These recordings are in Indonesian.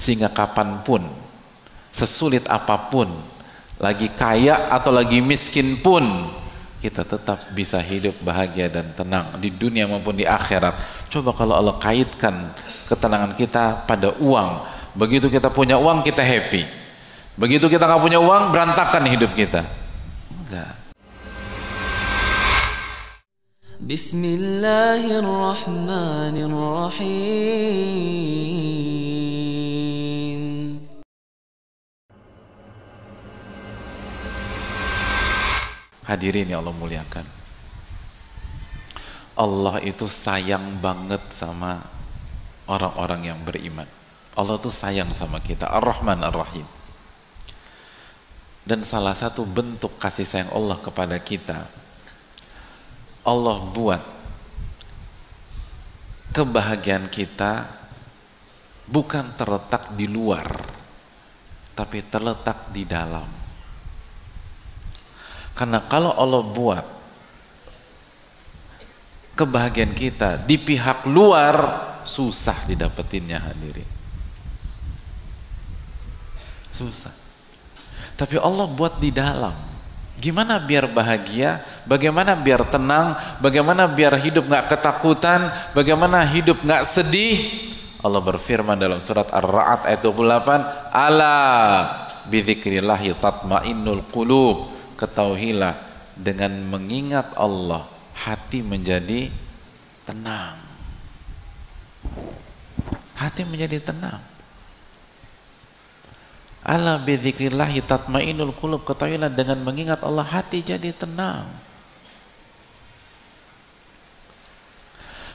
Sehingga kapanpun, sesulit apapun, lagi kaya atau lagi miskin pun, kita tetap bisa hidup bahagia dan tenang di dunia maupun di akhirat. Coba kalau Allah kaitkan ketenangan kita pada uang. Begitu kita punya uang, kita happy. Begitu kita nggak punya uang, berantakan hidup kita. Enggak. Bismillahirrahmanirrahim. Hadirin yang Allah muliakan, Allah itu sayang banget sama orang-orang yang beriman. Allah tuh sayang sama kita, Ar-Rahman Ar-Rahim. Dan salah satu bentuk kasih sayang Allah kepada kita, Allah buat kebahagiaan kita bukan terletak di luar, tapi terletak di dalam. Karena kalau Allah buat kebahagiaan kita di pihak luar, susah didapetinnya, hadirin. Susah. Tapi Allah buat di dalam. Gimana biar bahagia, bagaimana biar tenang, bagaimana biar hidup gak ketakutan, bagaimana hidup gak sedih. Allah berfirman dalam surat Ar-Ra'd ayat 28, ala bidzikrillahi tatmainnul qulub. Ketahuilah, dengan mengingat Allah, hati menjadi tenang. Hati menjadi tenang. Ala bidzikrillahi tatmainnul qulub. Ketahuilah, dengan mengingat Allah, hati jadi tenang.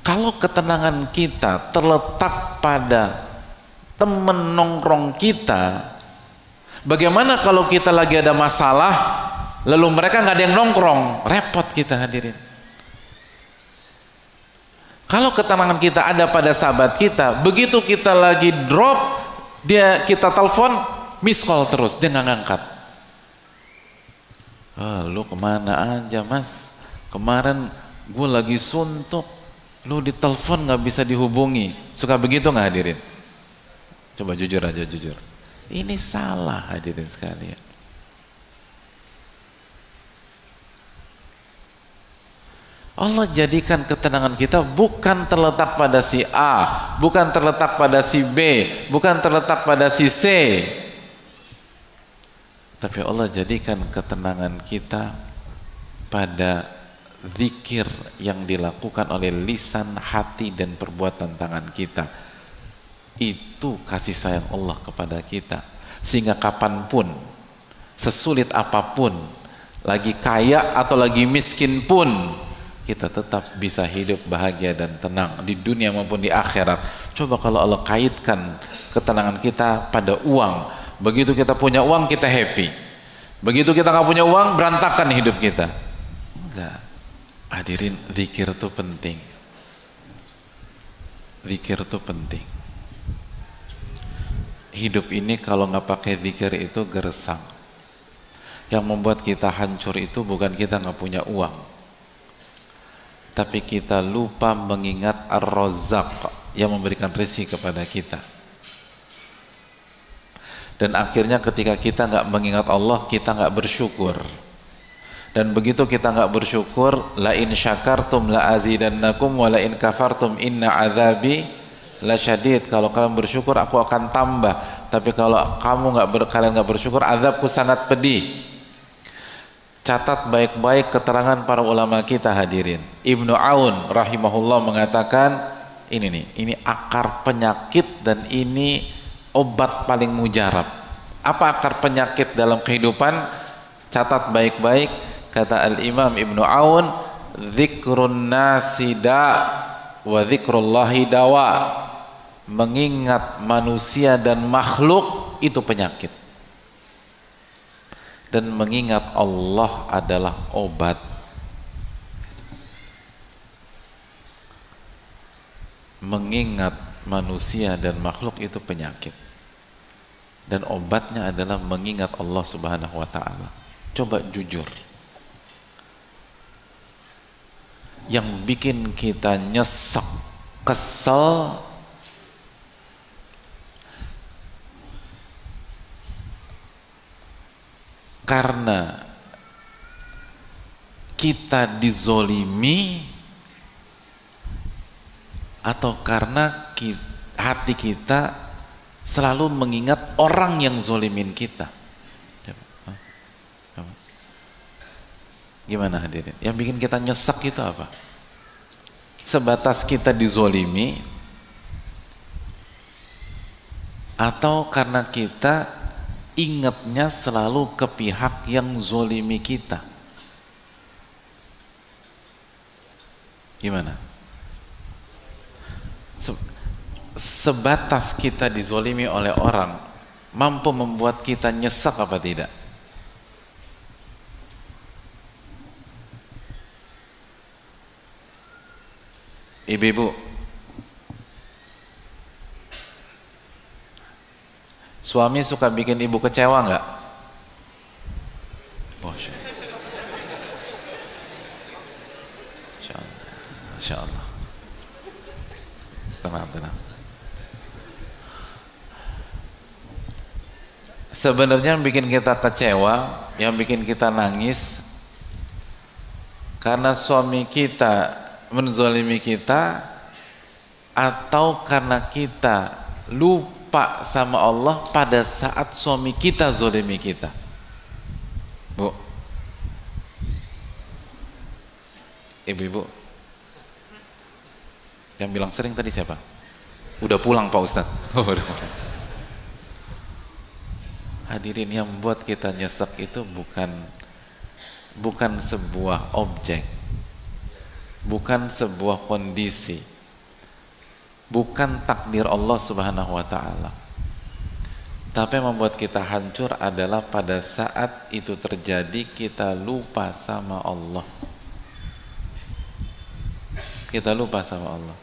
Kalau ketenangan kita terletak pada teman nongkrong kita, bagaimana kalau kita lagi ada masalah, lalu mereka nggak ada yang nongkrong? Repot kita, hadirin. Kalau ketenangan kita ada pada sahabat kita, begitu kita lagi drop, kita telepon, miss call terus, dia nggak ngangkat. Lu kemana aja, mas? Kemarin gue lagi suntuk, lu ditelepon nggak bisa dihubungi. Suka begitu nggak, hadirin? Coba jujur aja, jujur. Ini salah, hadirin sekalian. Allah jadikan ketenangan kita bukan terletak pada si A, bukan terletak pada si B, bukan terletak pada si C. Tapi Allah jadikan ketenangan kita pada zikir yang dilakukan oleh lisan, hati, dan perbuatan tangan kita. Itu kasih sayang Allah kepada kita. Sehingga kapanpun, sesulit apapun, lagi kaya atau lagi miskin pun, kita tetap bisa hidup bahagia dan tenang di dunia maupun di akhirat. Coba kalau Allah kaitkan ketenangan kita pada uang. Begitu kita punya uang, kita happy. Begitu kita nggak punya uang, berantakan hidup kita. Enggak. Hadirin, zikir itu penting. Zikir itu penting. Hidup ini kalau nggak pakai zikir itu gersang. Yang membuat kita hancur itu bukan kita nggak punya uang, tapi kita lupa mengingat Ar-Razzaq yang memberikan rezeki kepada kita. Dan akhirnya ketika kita nggak mengingat Allah, kita nggak bersyukur. Dan begitu kita nggak bersyukur, la in syakartum la azidannakum wa la in kafartum inna azabi lasyadid. Kalau kalian bersyukur, aku akan tambah. Tapi kalau kalian nggak bersyukur, azabku sangat pedih. Catat baik-baik keterangan para ulama kita, hadirin. Ibnu Aun rahimahullah mengatakan, ini akar penyakit dan ini obat paling mujarab. Apa akar penyakit dalam kehidupan? Catat baik-baik, kata Al-Imam Ibnu Aun, zikrun nasida wa zikrullahi dawa. Mengingat manusia dan makhluk itu penyakit. Dan mengingat Allah adalah obat. Mengingat manusia dan makhluk itu penyakit. Dan obatnya adalah mengingat Allah Subhanahu wa ta'ala. Coba jujur. Yang bikin kita nyesek, kesel, karena kita dizolimi atau karena hati kita selalu mengingat orang yang zolimin kita? Gimana hadirin? Yang bikin kita nyesek itu apa? Sebatas kita dizolimi, atau karena kita ingatnya selalu ke pihak yang zolimi kita? Gimana? Sebatas kita dizolimi oleh orang mampu membuat kita nyesek apa tidak? Ibu-ibu, suami suka bikin ibu kecewa nggak? Masya Allah. Masya Allah. Tenang. Sebenarnya yang bikin kita kecewa, yang bikin kita nangis, karena suami kita menzalimi kita, atau karena kita lupa sama Allah pada saat suami kita zalimi kita. Bu, ibu-ibu, yang bilang sering tadi siapa? Udah pulang Pak Ustadz. Oh, udah pulang. Hadirin, yang membuat kita nyesek itu bukan sebuah objek, bukan sebuah kondisi, bukan takdir Allah Subhanahu wa ta'ala. Tapi yang membuat kita hancur adalah pada saat itu terjadi kita lupa sama Allah. Kita lupa sama Allah.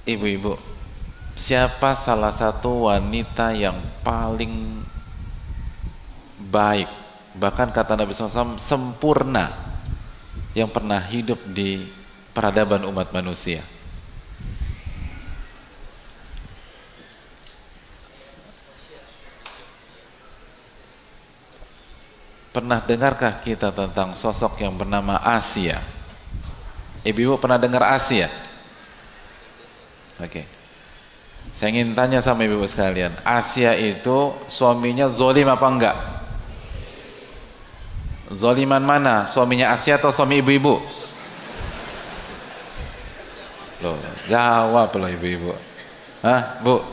Ibu-ibu, siapa salah satu wanita yang paling baik, bahkan kata Nabi SAW sempurna, yang pernah hidup di peradaban umat manusia? Pernah dengarkah kita tentang sosok yang bernama Asia? Ibu-ibu pernah dengar Asia? Oke. Saya ingin tanya sama ibu sekalian, Asia itu suaminya zolim apa enggak? Zoliman mana? Suaminya Asia atau suami ibu-ibu? Loh, jawab loh ibu-ibu. Hah, Bu?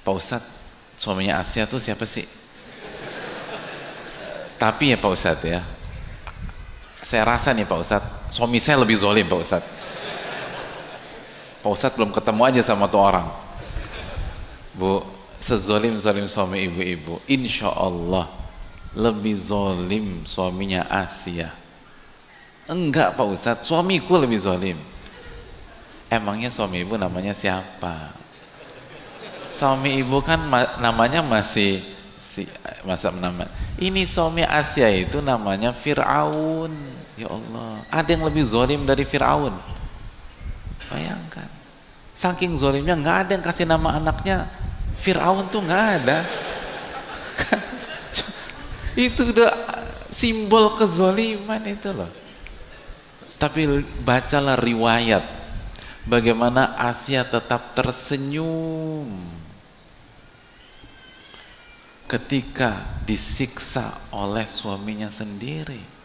Pak Ustadz, suaminya Asia tuh siapa sih? Tapi ya Pak Ustadz ya, saya rasa nih Pak Ustadz, suami saya lebih zolim Pak Ustadz. Pak Ustadz belum ketemu aja sama tuh orang. Bu, sezolim-zolim suami ibu-ibu, insya Allah lebih zolim suaminya Asia. Enggak Pak Ustadz, suamiku lebih zolim. Emangnya suami ibu namanya siapa? Suami ibu kan namanya masih masa nama. Ini suami Asia itu namanya Fir'aun. Ya Allah, ada yang lebih zolim dari Fir'aun? Bayangkan, saking zolimnya nggak ada yang kasih nama anaknya Fir'aun tuh, nggak ada. Itu udah simbol kezoliman itu loh. Tapi bacalah riwayat bagaimana Asia tetap tersenyum ketika disiksa oleh suaminya sendiri.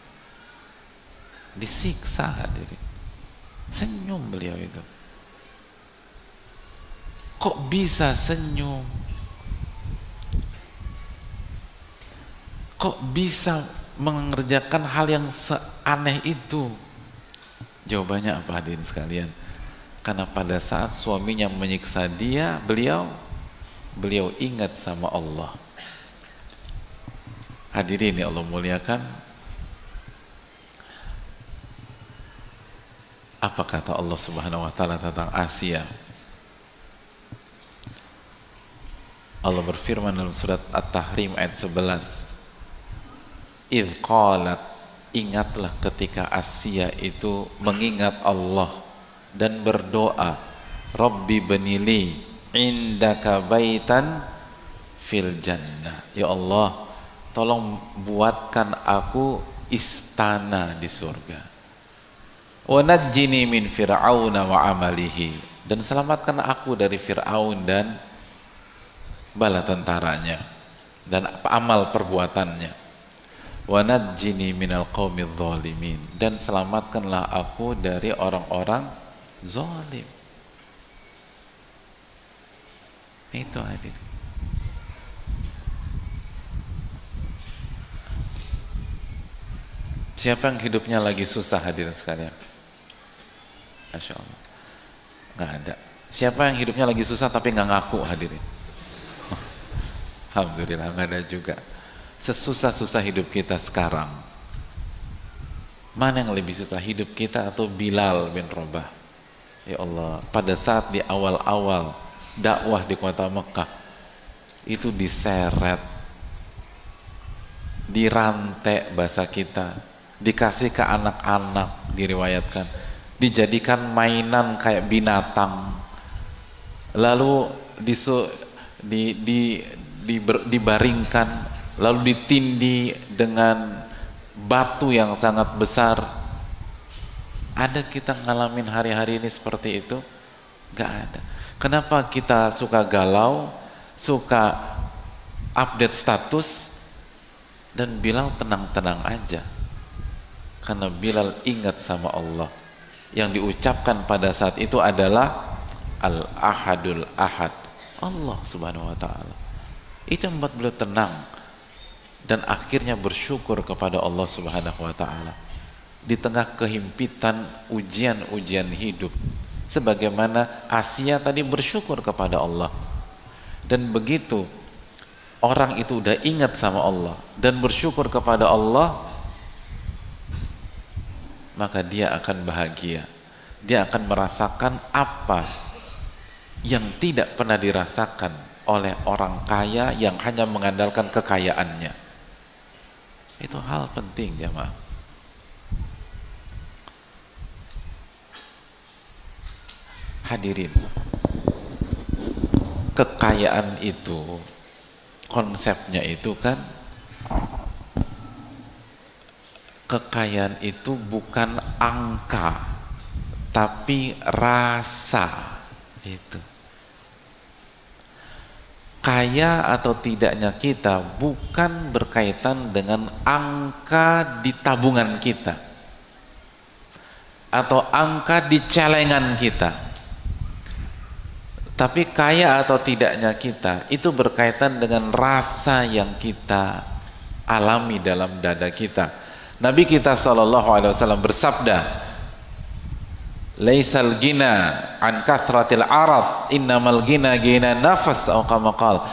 Disiksa hadirin, senyum beliau itu. Kok bisa senyum? Kok bisa mengerjakan hal yang seaneh itu? Jawabannya apa hadirin sekalian? Karena pada saat suaminya menyiksa dia, beliau ingat sama Allah. Hadirin yang Allah muliakan, apa kata Allah Subhanahu wa ta'ala tentang Asia? Allah berfirman dalam surat At-Tahrim ayat 11, "Idz qalat ingatlah ketika Asya itu mengingat Allah dan berdoa, Rabbi benili indaka baitan fil jannah. Ya Allah, tolong buatkan aku istana di surga. Wa najjini min fir'auna wa amalihi, dan selamatkan aku dari Fir'aun dan bala tentaranya dan amal perbuatannya. Wa najjini minal qaumidz zalimin, dan selamatkanlah aku dari orang-orang zalim. Itu hadir. Siapa yang hidupnya lagi susah, hadirin sekalian? Masya Allah, nggak ada. Siapa yang hidupnya lagi susah tapi nggak ngaku, hadirin? Alhamdulillah nggak ada juga. Sesusah-susah hidup kita sekarang, mana yang lebih susah, hidup kita atau Bilal bin Rabah? Ya Allah, pada saat di awal-awal dakwah di kota Mekah itu diseret, dirantai bahasa kita, dikasih ke anak-anak, diriwayatkan dijadikan mainan kayak binatang, lalu dibaringkan, lalu ditindih dengan batu yang sangat besar. Ada kita ngalamin hari-hari ini seperti itu? Gak ada. Kenapa kita suka galau, suka update status, dan Bilal tenang-tenang aja? Karena Bilal ingat sama Allah. Yang diucapkan pada saat itu adalah Al-Ahadul Ahad, Allah subhanahu wa ta'ala. Itu yang membuat beliau tenang dan akhirnya bersyukur kepada Allah subhanahu wa ta'ala di tengah kehimpitan ujian-ujian hidup, sebagaimana Asya tadi bersyukur kepada Allah. Dan begitu orang itu udah ingat sama Allah dan bersyukur kepada Allah, maka dia akan bahagia. Dia akan merasakan apa yang tidak pernah dirasakan oleh orang kaya yang hanya mengandalkan kekayaannya. Itu hal penting, jamaah. Hadirin, kekayaan itu konsepnya itu kan, kekayaan itu bukan angka tapi rasa. Itu kaya atau tidaknya kita bukan berkaitan dengan angka di tabungan kita atau angka di celengan kita, tapi kaya atau tidaknya kita itu berkaitan dengan rasa yang kita alami dalam dada kita. Nabi kita SAW bersabda, laisal gina an kathratil arad, innamal gina gina nafas, atau kama qala.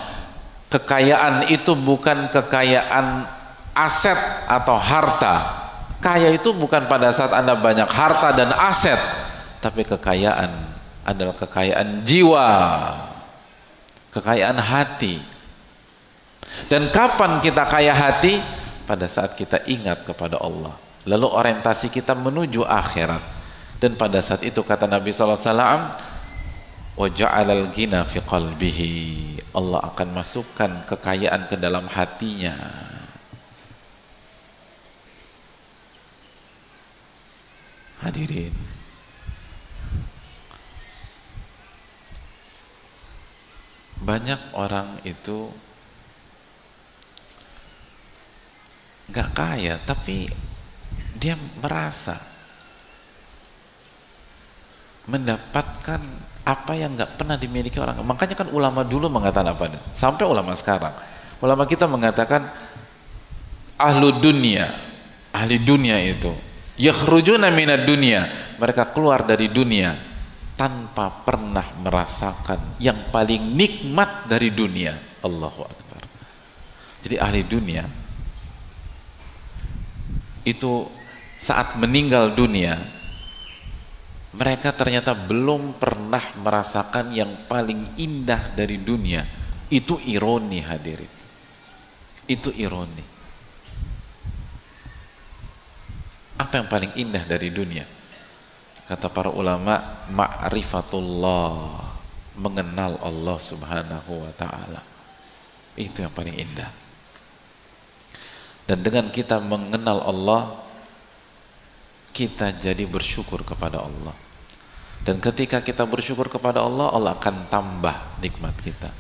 Kekayaan itu bukan kekayaan aset atau harta. Kaya itu bukan pada saat Anda banyak harta dan aset, tapi kekayaan adalah kekayaan jiwa, kekayaan hati. Dan kapan kita kaya hati? Pada saat kita ingat kepada Allah, lalu orientasi kita menuju akhirat. Dan pada saat itu kata Nabi SAW, wa ja'alal ghina fi qalbihi, Allah akan masukkan kekayaan ke dalam hatinya. Hadirin, banyak orang itu nggak kaya tapi dia merasa mendapatkan apa yang nggak pernah dimiliki orang. Makanya kan ulama dulu mengatakan apa? Sampai ulama sekarang, ulama kita mengatakan ahli dunia itu yakhrujuna minad dunya, mereka keluar dari dunia tanpa pernah merasakan yang paling nikmat dari dunia. Allahu Akbar. Jadi ahli dunia itu saat meninggal dunia, mereka ternyata belum pernah merasakan yang paling indah dari dunia. Itu ironi, hadirin. Itu ironi. Apa yang paling indah dari dunia? Kata para ulama, ma'rifatullah, mengenal Allah subhanahu wa ta'ala. Itu yang paling indah. Dan dengan kita mengenal Allah, kita jadi bersyukur kepada Allah. Dan ketika kita bersyukur kepada Allah, Allah akan tambah nikmat kita.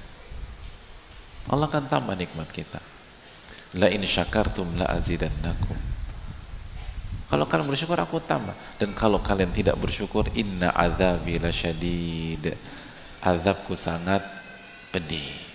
Allah akan tambah nikmat kita. La in syakartum la azidannakum. Kalau kalian bersyukur, aku tambah. Dan kalau kalian tidak bersyukur, inna adzabi lasyadid, azabku sangat pedih.